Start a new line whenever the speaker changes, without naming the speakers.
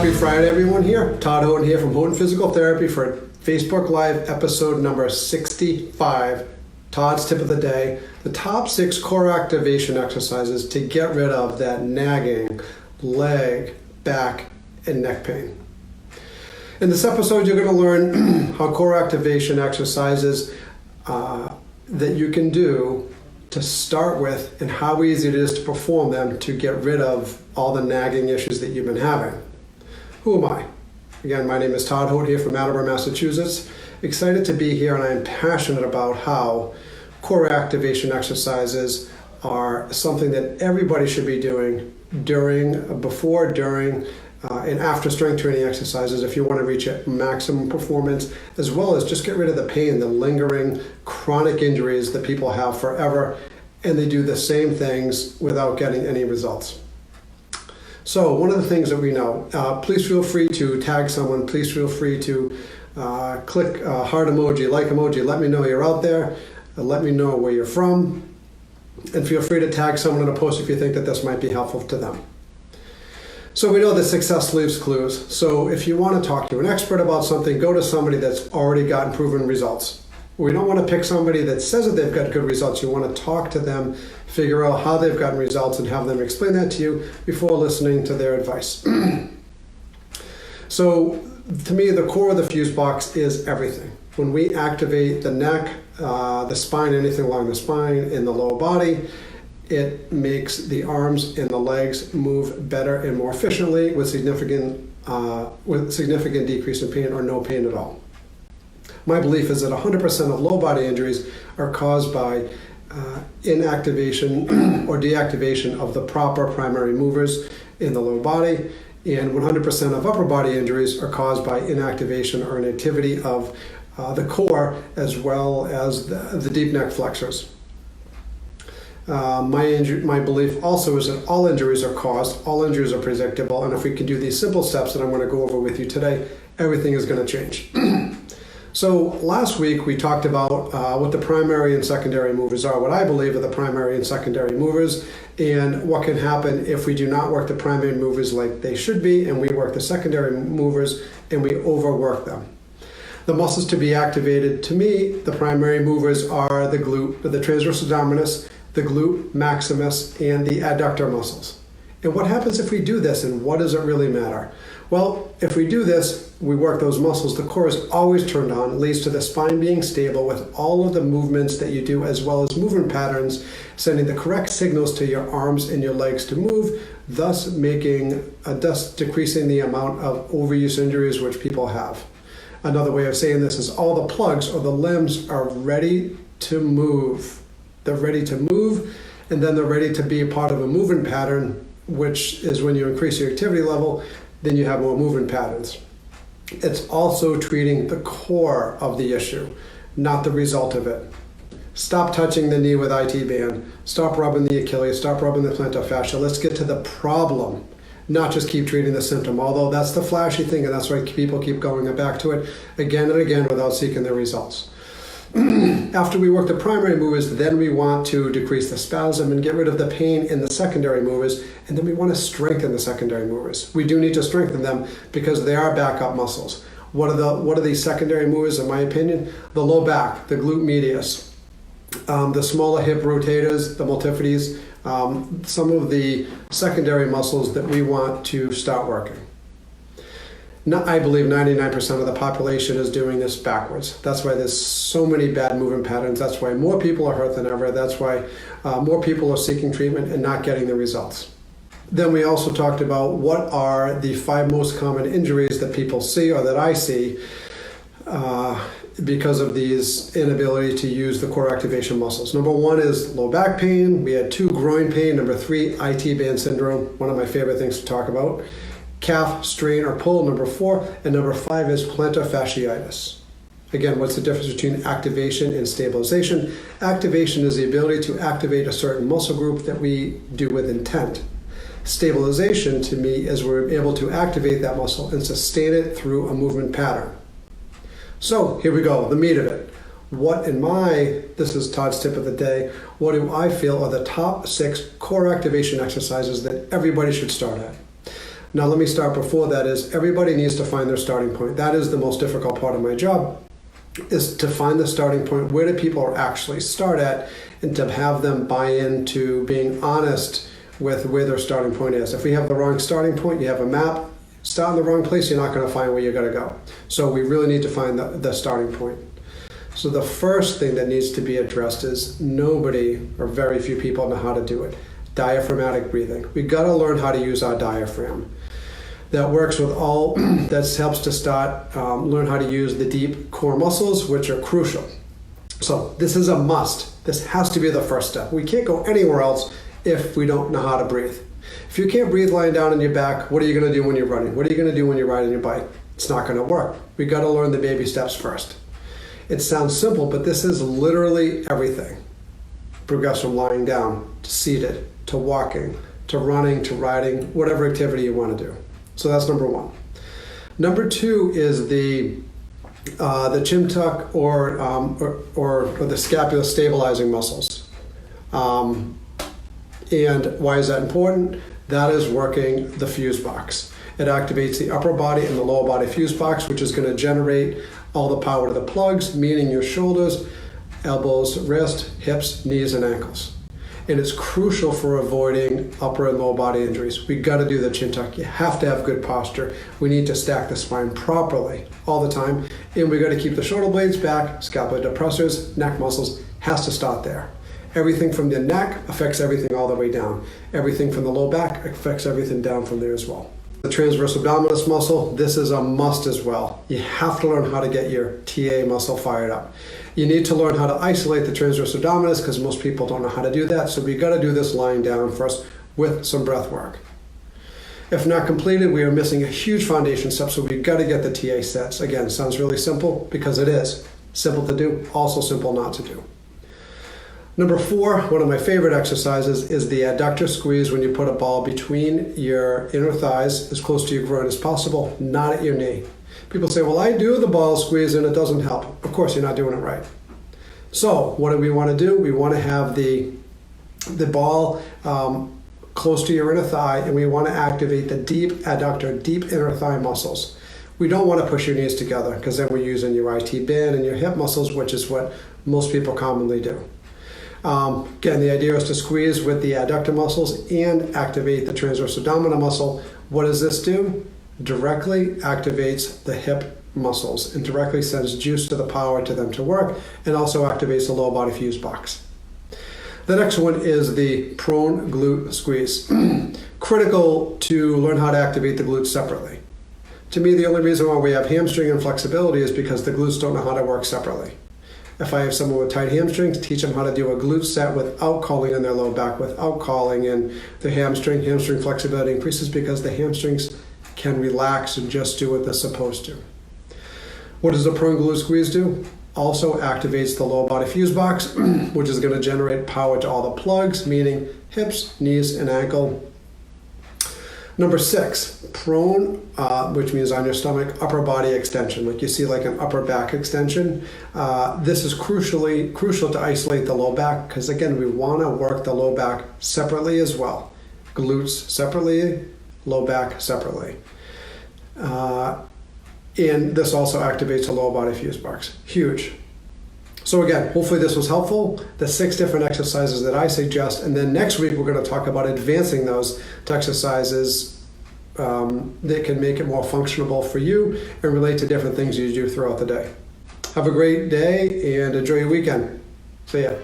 Happy Friday, everyone here. Todd Houghton here from Houghton Physical Therapy for Facebook Live episode number 65. Todd's tip of the day, the top 6 core activation exercises to get rid of that nagging leg, back, and neck pain. In this episode, you're going to learn how core activation exercises that you can do to start with and how easy it is to perform them to get rid of all the nagging issues that you've been having. Who am I? Again, my name is Todd Houghton here from Attleboro, Massachusetts. Excited to be here, and I am passionate about how core activation exercises are something that everybody should be doing before, during, and after strength training exercises if you want to reach a maximum performance, as well as just get rid of the pain, the lingering chronic injuries that people have forever, and they do the same things without getting any results. So one of the things that we know, please feel free to tag someone, please feel free to click heart emoji, like emoji, let me know you're out there, let me know where you're from, and feel free to tag someone in a post if you think that this might be helpful to them. So we know that success leaves clues. So if you want to talk to an expert about something, go to somebody that's already gotten proven results. We don't want to pick somebody that says that they've got good results. You want to talk to them, figure out how they've gotten results, and have them explain that to you before listening to their advice. So to me, the core of the fuse box is everything. When we activate the neck, the spine, anything along the spine, in the lower body, it makes the arms and the legs move better and more efficiently with significant decrease in pain or no pain at all. My belief is that 100% of low body injuries are caused by inactivation or deactivation of the proper primary movers in the lower body, and 100% of upper body injuries are caused by inactivation or inactivity of the core as well as the deep neck flexors. My belief also is that all injuries are caused, all injuries are predictable, and if we can do these simple steps that I'm going to go over with you today, everything is going to change. So last week we talked about what the primary and secondary movers are, what I believe are the primary and secondary movers, and what can happen if we do not work the primary movers like they should be, and we work the secondary movers and we overwork them. The muscles to be activated, to me, the primary movers are the glute, the transverse abdominis, the glute maximus, and the adductor muscles. And what happens if we do this, and what does it really matter? Well, if we do this, we work those muscles, the core is always turned on. It leads to the spine being stable with all of the movements that you do, as well as movement patterns, sending the correct signals to your arms and your legs to move, thus decreasing the amount of overuse injuries which people have. Another way of saying this is all the plugs or the limbs are ready to move. They're ready to move, and then they're ready to be a part of a movement pattern, which is when you increase your activity level, then you have more movement patterns. It's also treating the core of the issue, not the result of it. Stop touching the knee with IT band. Stop rubbing the Achilles. Stop rubbing the plantar fascia. Let's get to the problem, not just keep treating the symptom, although that's the flashy thing, and that's why people keep going back to it again and again without seeking the results. After we work the primary movers, then we want to decrease the spasm and get rid of the pain in the secondary movers, and then we want to strengthen the secondary movers. We do need to strengthen them because they are backup muscles. What are these secondary movers, in my opinion? The low back, the glute medius, the smaller hip rotators, the multifidus, some of the secondary muscles that we want to start working. I believe 99% of the population is doing this backwards. That's why there's so many bad movement patterns. That's why more people are hurt than ever. That's why more people are seeking treatment and not getting the results. Then we also talked about what are the 5 most common injuries that people see or that I see because of these inability to use the core activation muscles. Number 1 is low back pain. We had 2, groin pain. Number 3, IT band syndrome, one of my favorite things to talk about. Calf strain or pull, number 4, and number 5 is plantar fasciitis. Again, what's the difference between activation and stabilization? Activation is the ability to activate a certain muscle group that we do with intent. Stabilization, to me, is we're able to activate that muscle and sustain it through a movement pattern. So here we go, the meat of it. This is Todd's tip of the day, what do I feel are the top 6 core activation exercises that everybody should start at? Now let me start before that is everybody needs to find their starting point. That is the most difficult part of my job, is to find the starting point. Where do people actually start at, and to have them buy into being honest with where their starting point is. If we have the wrong starting point, you have a map, start in the wrong place, you're not going to find where you got to go. So we really need to find the starting point. So the first thing that needs to be addressed is nobody or very few people know how to do it. Diaphragmatic breathing. We got to learn how to use our diaphragm. That works with all, that helps to start, learn how to use the deep core muscles, which are crucial. So this is a must. This has to be the first step. We can't go anywhere else if we don't know how to breathe. If you can't breathe lying down on your back, what are you going to do when you're running? What are you going to do when you're riding your bike? It's not going to work. We got to learn the baby steps first. It sounds simple, but this is literally everything. Progress from lying down to seated, to walking, to running, to riding, whatever activity you want to do. So that's number one. Number two is the chin tuck or the scapula stabilizing muscles. And why is that important? That is working the fuse box. It activates the upper body and the lower body fuse box, which is going to generate all the power to the plugs, meaning your shoulders, elbows, wrist, hips, knees, and ankles. And it's crucial for avoiding upper and lower body injuries. We got to do the chin tuck. You have to have good posture. We need to stack the spine properly all the time. And we got to keep the shoulder blades back, scapular depressors, neck muscles, has to start there. Everything from the neck affects everything all the way down. Everything from the low back affects everything down from there as well. The transverse abdominis muscle, this is a must as well. You have to learn how to get your TA muscle fired up. You need to learn how to isolate the transverse abdominis because most people don't know how to do that. So we got to do this lying down first with some breath work. If not completed, we are missing a huge foundation step, so we've got to get the TA sets. Again, sounds really simple because it is. Simple to do, also simple not to do. Number four, one of my favorite exercises is the adductor squeeze when you put a ball between your inner thighs as close to your groin as possible, not at your knee. People say, well, I do the ball squeeze and it doesn't help. Of course, you're not doing it right. So what do we want to do? We want to have the ball close to your inner thigh, and we want to activate the deep adductor, deep inner thigh muscles. We don't want to push your knees together because then we're using your IT band and your hip muscles, which is what most people commonly do. Again, the idea is to squeeze with the adductor muscles and activate the transverse abdominal muscle. What does this do? Directly activates the hip muscles and directly sends juice to the power to them to work, and also activates the lower body fuse box. The next one is the prone glute squeeze. Critical to learn how to activate the glutes separately. To me, the only reason why we have hamstring and flexibility is because the glutes don't know how to work separately. If I have someone with tight hamstrings, teach them how to do a glute set without calling in their low back, without calling in the hamstring. Hamstring flexibility increases because the hamstrings can relax and just do what they're supposed to. What does the prone glute squeeze do? Also activates the lower body fuse box, which is going to generate power to all the plugs, meaning hips, knees, and ankle. Number six, prone, which means on your stomach, upper body extension, like you see like an upper back extension. This is crucial to isolate the low back because, again, we want to work the low back separately as well. Glutes separately, low back separately. And this also activates the lower body fuse box. Huge. So again, hopefully this was helpful. The 6 different exercises that I suggest, and then next week we're going to talk about advancing those to exercises that can make it more functional for you and relate to different things you do throughout the day. Have a great day and enjoy your weekend. See ya.